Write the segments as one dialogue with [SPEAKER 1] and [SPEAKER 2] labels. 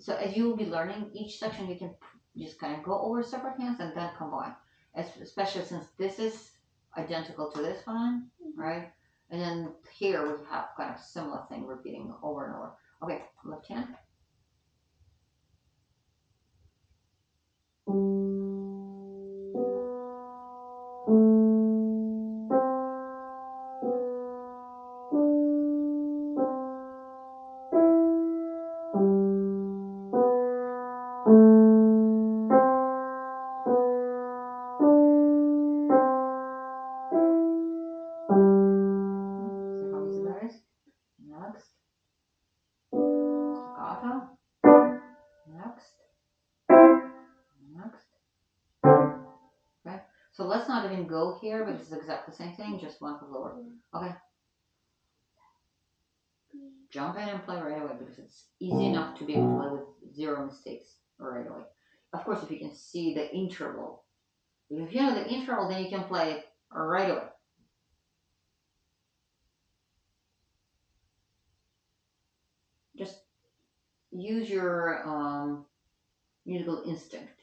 [SPEAKER 1] So as you will be learning each section, you can just kind of go over separate hands and then combine. Especially since this is identical to this one, right? And then here we have kind of similar thing repeating over and over. Okay, left hand. Next. Staccato. Next. Next. Okay. So let's not even go here because it's exactly the same thing, just one lower. Okay. Jump in and play right away because it's easy enough to be able to play with 0 mistakes right away. Of course, if you can see the interval. If you know the interval, then you can play it right away. Just use your musical instinct.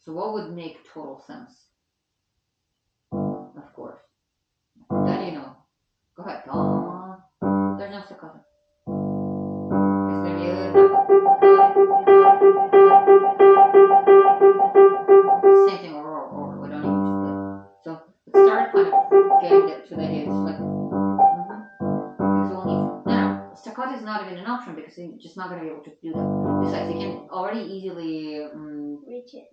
[SPEAKER 1] So what would make total sense? Of course. Then you know. Go ahead. There's no staccato. It's going to be same thing over. We don't need to play. So let's start kind of getting to the idea. It's like staccato is not even an option because you're just not going to be able to do that. Besides, you can already easily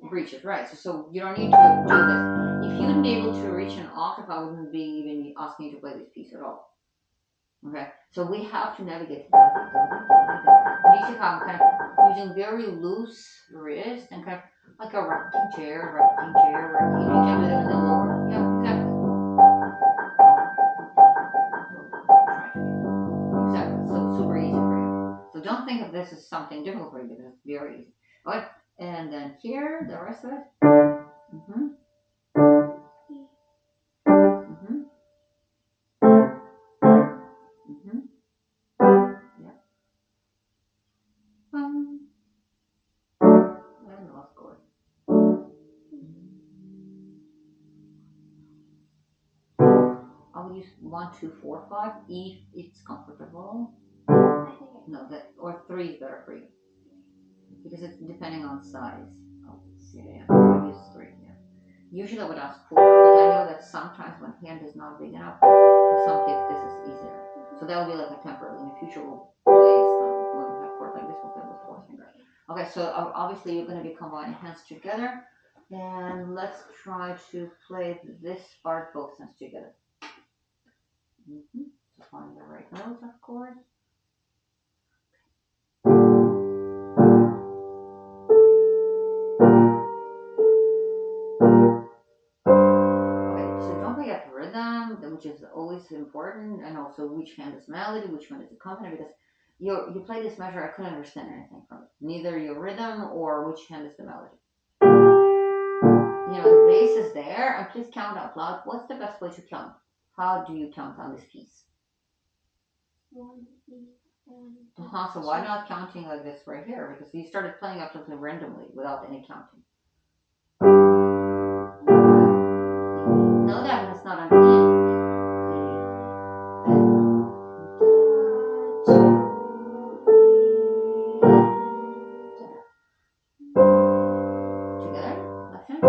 [SPEAKER 1] reach it, right? So you don't need to do this. If you wouldn't be able to reach an octave, I wouldn't be even asking you to play this piece at all. Okay, so we have to navigate. You need to have kind of using very loose wrist and kind of like a rocking chair. You can do it in the lower. Yeah, exactly. Exactly. So super easy for you. So don't think of this as something difficult for you because it's very easy. Okay, and then here, the rest of it. Yeah. And the last chord. I will use 1, 2, 4, 5 if it's comfortable. No, or 3 is better for you because it's depending on size. Oh, yeah, I use 3. Yeah. Usually I would ask 4, but I know that sometimes when hand is not big enough, for some kids this is easier. So that will be like a temporary. In the future, we'll play when we have chords like this. We'll play with 4 fingers. Okay, so obviously you're going to be combining hands together, and let's try to play this part both hands together. So find the right notes, of course. Okay, so don't forget rhythm, which is always important, and also which hand is melody, which one is accompaniment, because you play this measure, I couldn't understand anything from it. Neither your rhythm or which hand is the melody. You know, the bass is there, and please count out loud. What's the best way to count? How do you count on this piece?
[SPEAKER 2] 1, 2.
[SPEAKER 1] So why not counting like this right here? Because you started playing absolutely randomly without any counting. No, that's not an E. Together, left hand.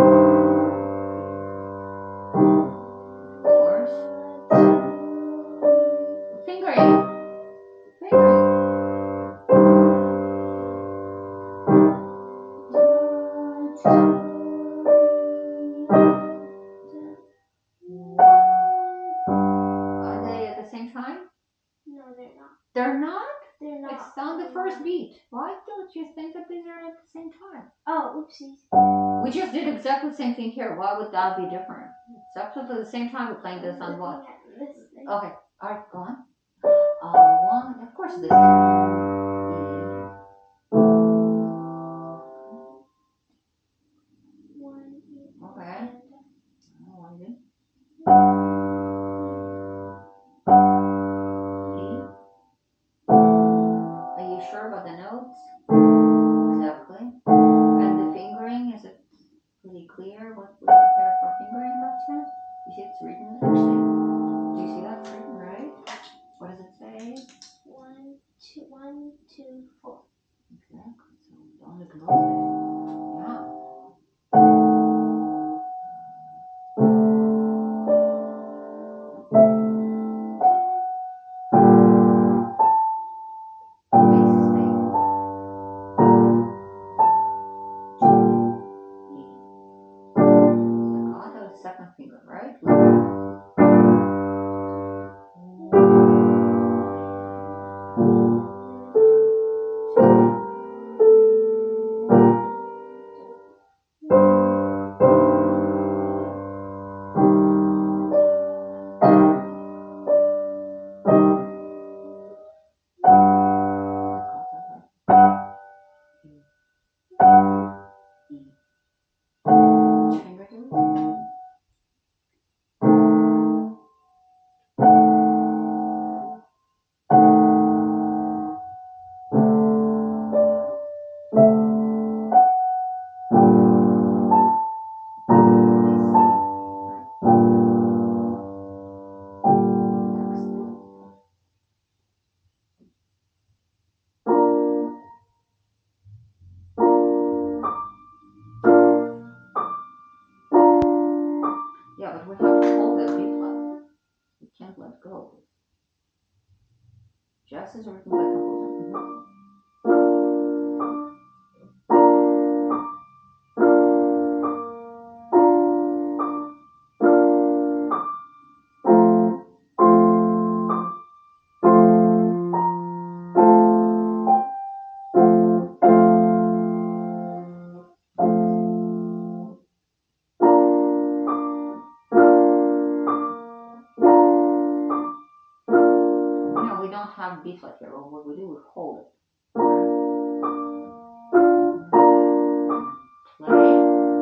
[SPEAKER 1] Fingering. Are they at the same time?
[SPEAKER 2] No, they're not.
[SPEAKER 1] They're not?
[SPEAKER 2] They're not.
[SPEAKER 1] It's on the first beat. Why don't you think that these are at the same time?
[SPEAKER 2] Oh, oopsies.
[SPEAKER 1] We just did exactly the same thing here. Why would that be different? It's absolutely the same time we're playing this on what? Okay. Alright, go on. 1, of course this thing. Okay. Are you sure about about the notes? Exactly. And the fingering, is it pretty clear what we have there for fingering left hand? You see it's written actually? Do you see that's written, right? What does it say?
[SPEAKER 2] 1, 2, 1, 2, 4.
[SPEAKER 1] Exactly. So don't ignore this. Yeah. Bass thing. Staccato is second finger, right? We have which finger do we? Yeah, but we have to hold the B flat. We can't let go. Jazz is written by composer. You know, we don't have B flat here. What we do, we hold it. Play,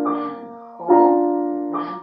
[SPEAKER 1] then hold, then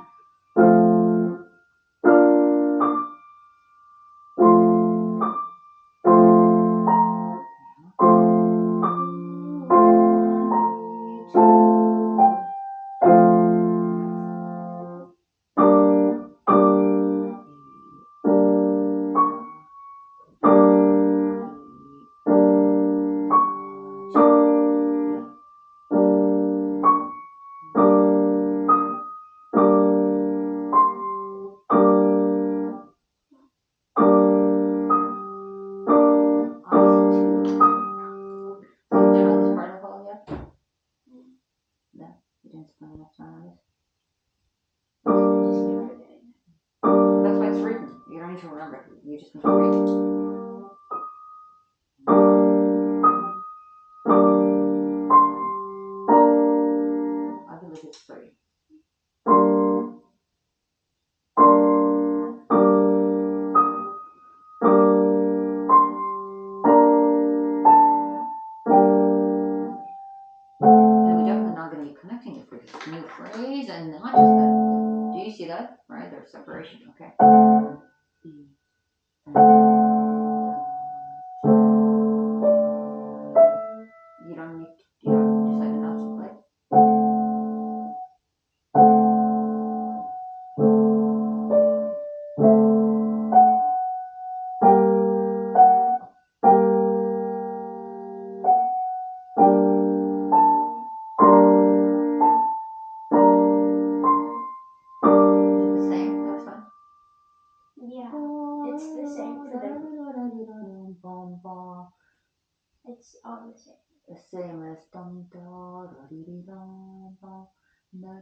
[SPEAKER 1] that's why it's written. You don't need to remember it. You just need to read it. I believe it's 3. And we're definitely not going to be connecting it for this new phrase and not just that. Do you see that? Right? There's separation. Okay. You don't decide not to play. Is it the same next one?
[SPEAKER 2] Yeah, it's the same for the. It's all the same.
[SPEAKER 1] The same as dum da da dee dum dum da.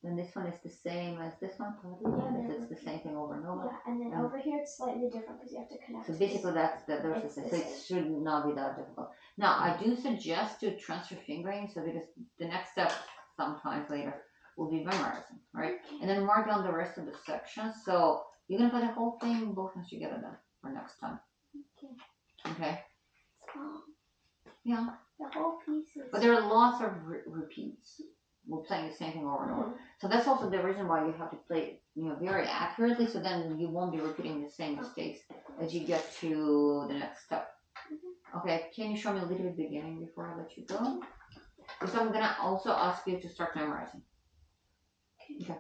[SPEAKER 1] Then this one is the same as this one.
[SPEAKER 2] Yeah,
[SPEAKER 1] it's the same thing over and over.
[SPEAKER 2] Yeah, and then over here it's slightly different because you have to connect.
[SPEAKER 1] So basically, there's the same. So it should not be that difficult. Now, I do suggest to transfer fingering, so because the next step, sometimes later, will be memorizing, right? And then mark down the rest of the section. So you're gonna play the whole thing, both hands together, then for next time. Okay. Yeah.
[SPEAKER 2] The whole piece is.
[SPEAKER 1] But there are lots of repeats. We're playing the same thing over and over. So that's also the reason why you have to play it, very accurately. So then you won't be repeating the same mistakes as you get to the next step. Okay, can you show me a little bit beginning before I let you go? Because I'm gonna also ask you to start memorizing. Okay.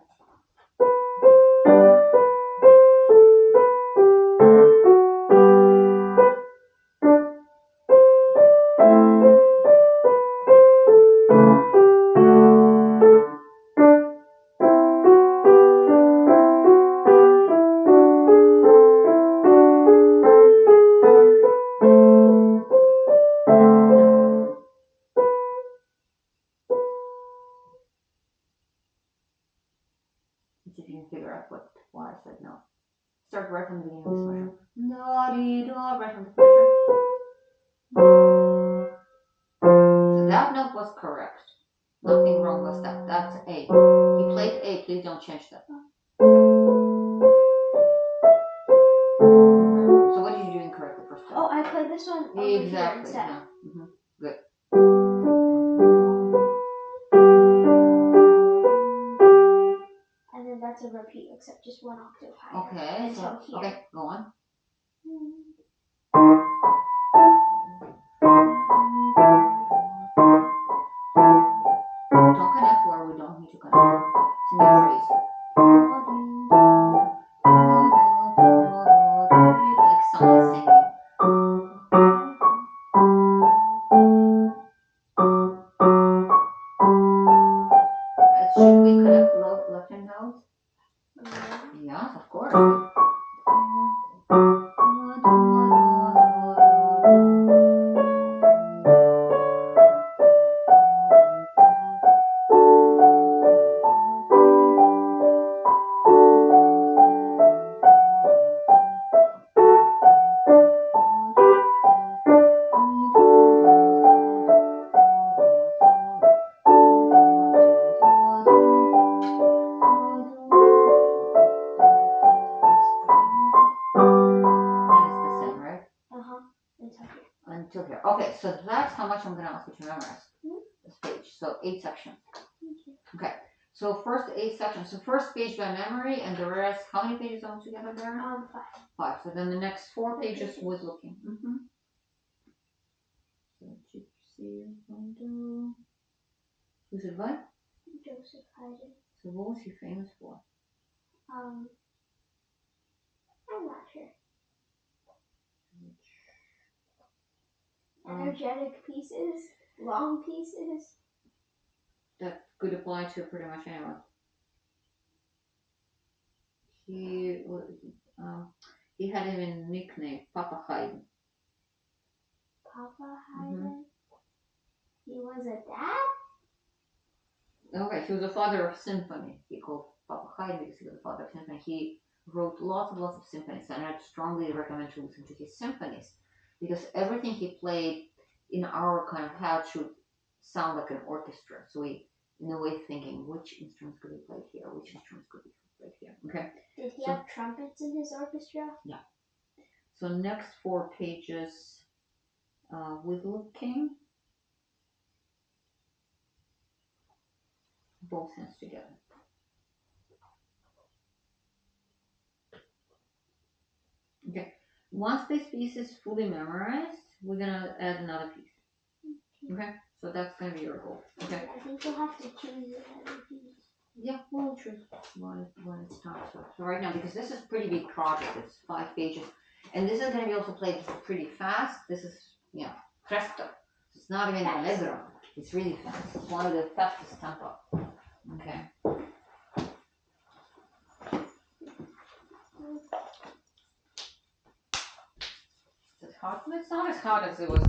[SPEAKER 1] Let's see if you can figure out why I said no. Start right from the beginning of this measure. Do, right from the measure. So that note was correct. Nothing wrong with that. That's A. He played A. Please don't change that. So what did you do incorrectly first time?
[SPEAKER 2] Oh, I played this one over here
[SPEAKER 1] Exactly.
[SPEAKER 2] instead.
[SPEAKER 1] Yeah. Good.
[SPEAKER 2] And then that's a repeat, except just one octave higher.
[SPEAKER 1] Okay.
[SPEAKER 2] Until here.
[SPEAKER 1] Okay, go on. Don't connect where we don't need to connect. Sing your phrase. Like someone singing. Should we connect left hand notes? Yes, of course. Until here. Okay, so that's how much I'm going to ask you to memorize this page. So 8 sections. Okay, so first 8 sections. So first page by memory, and the rest, how many pages altogether there?
[SPEAKER 2] 5.
[SPEAKER 1] 5. So then the next 4 pages with looking. So Gypsy, Rondo. Who's it by?
[SPEAKER 2] Joseph Haydn.
[SPEAKER 1] So what was he famous for?
[SPEAKER 2] I'm not sure. Energetic pieces, long pieces.
[SPEAKER 1] That could apply to pretty much anyone. He had him in nickname Papa Haydn.
[SPEAKER 2] Papa Haydn? He was a dad?
[SPEAKER 1] Okay, he was the father of symphony. He called Papa Haydn because he was the father of symphony. He wrote lots and lots of symphonies, and I'd strongly recommend to listen to his symphonies because everything he played in our kind of head should sound like an orchestra. So we, in a way, thinking which instruments could be played here, which instruments could be played here. Okay.
[SPEAKER 2] Did he have trumpets in his orchestra?
[SPEAKER 1] Yeah. So next 4 pages with looking. Both hands together. Okay. Once this piece is fully memorized, we're gonna add another piece. Okay. So that's gonna be your goal. Okay.
[SPEAKER 2] I think you'll have to choose another piece.
[SPEAKER 1] Yeah, we'll choose when it's time. So right now, because this is a pretty big project, it's 5 pages, and this is gonna be also played pretty fast. This is presto. It's not even allegro. It's really fast. It's one of the fastest tempo. Okay. It's hard. It's not as hard as it was.